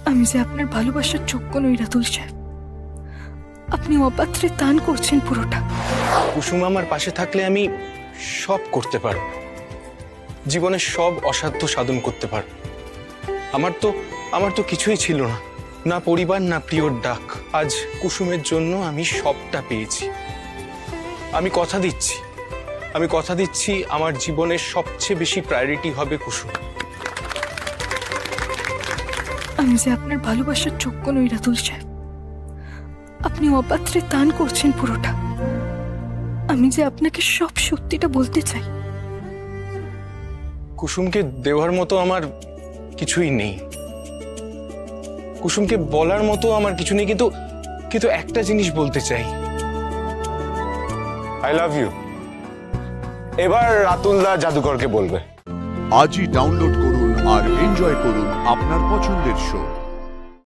আমি যে আপনার ভালোবাসার যোগ্য নই রাতুল সাহেব। আপনি অপাত্রে দান করছেন পুরোটা। কুসুম আমার পাশে থাকলে আমি সব করতে পারব, জীবনের সব অসাধ্য সাধন করতে পারব। আমার তো কিছুই ছিল না, না পরিবার না প্রিয়র ডাক। আজ কুসুমের জন্য আমি সবটা পেয়েছি। আমি কথা দিচ্ছি আমার জীবনের সবচেয়ে বেশি প্রায়োরিটি হবে কুসুম। আমি যে আপনার ভালোবাসার যোগ্য নই রাতুল সাহেব। আপনি অপাত্রে দান করছেন পুরোটা। আমি যে আপনাকে সব সত্যিটা বলতে চাই। কুসুমকে দেওয়ার মতো আমার কিছুই নেই, কুসুমকে বলার মতো আমার কিছু নেই, কিন্তু একটা জিনিস বলতে চাই, আই লাভ ইউ। এবার রাতুলদা জাদুকরকে বলবে। আজই ডাউনলোড করুন আর এনজয় করুন আপনার পছন্দের শো।